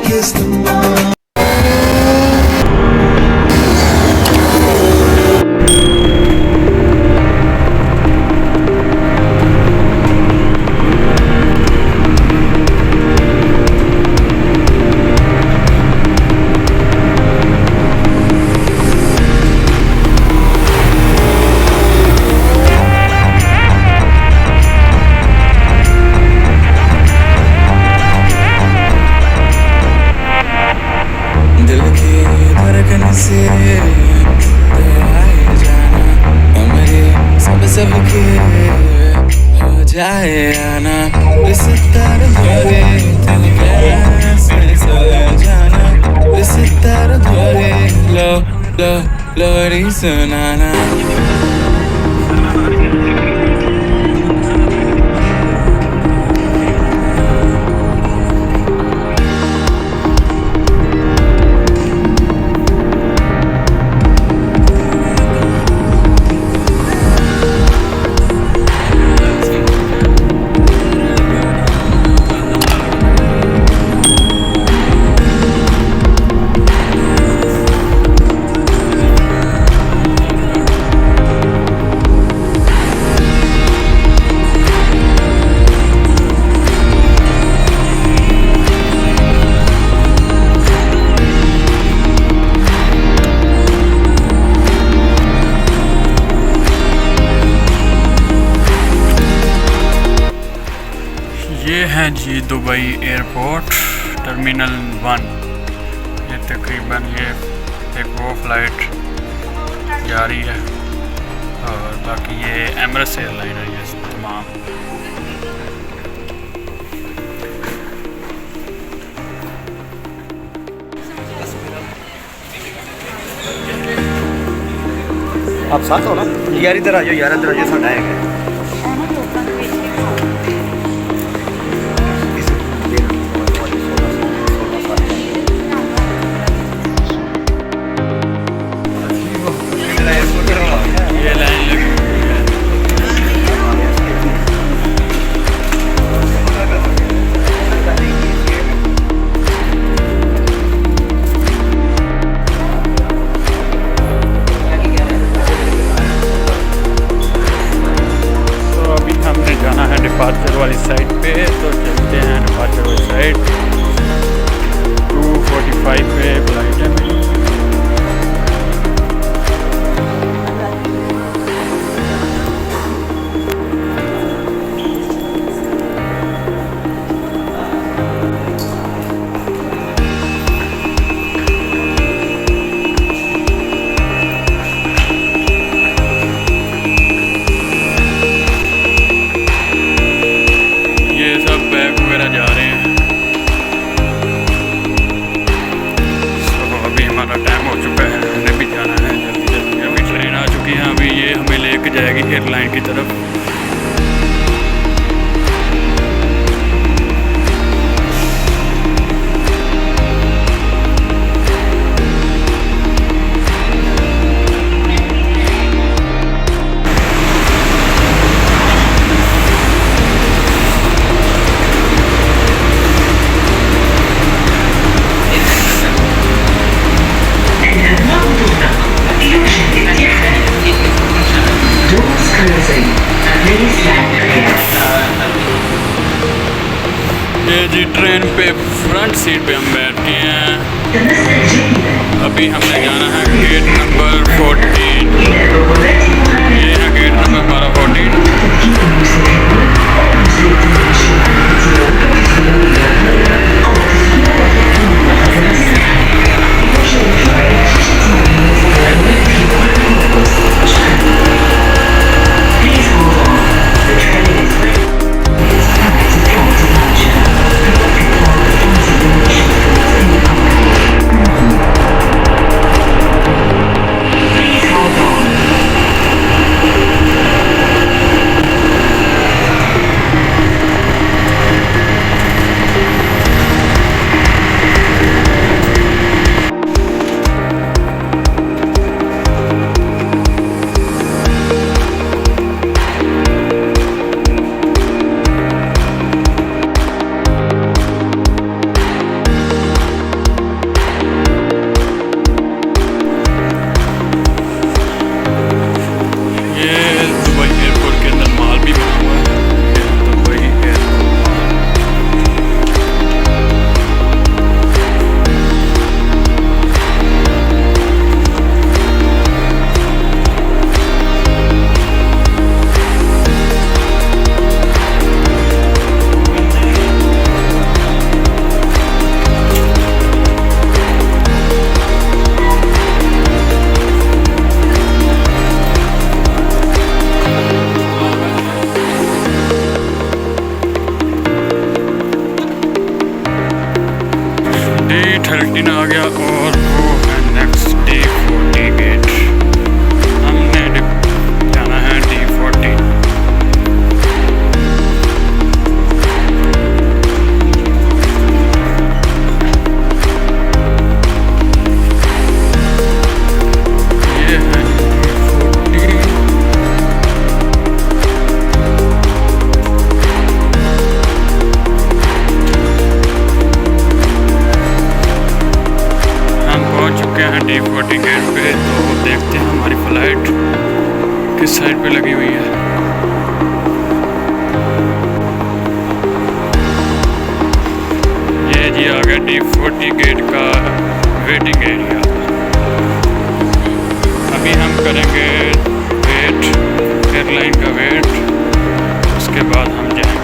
kiss the moon. लोरी सुनाना है जी Dubai airport terminal 1। ये तकरीबन ये एक वो फ़्लाइट जा रही है और बाकी ये एमिरेट्स एयरलाइन है ये तमाम। आप साथ हो ना यार, इधर आ जाओ यार, इधर आ जाओ, साढ़ा है डिपार्चर वाली साइड पे, तो चलते हैं डिपार्चर वाली साइड। 2:45 पे फ्लाइट है मेरी। जा रहे हैं, तो अभी हमारा टाइम हो चुका है, हमें भी जाना है जल्दी जल्दी। अभी ट्रेन आ चुकी है, अभी ये हमें लेके जाएगी एयरलाइन की तरफ। ये जी ट्रेन पे फ्रंट सीट पे हम बैठ गए हैं। अभी हमने जाना है गेट नंबर 14। ये है गेट नंबर हमारा 14। 13 आ गया और वो है नेक्स्ट D40 गेट। हमने जाना है D40। ये है D40। चुके हैं D40 गेट पे, तो देखते हैं हमारी फ्लाइट किस साइड पे लगी हुई है। ये जी आ गया D40 गेट का वेटिंग एरिया। अभी हम करेंगे वेट, एयरलाइन का वेट, उसके बाद हम जाएंगे।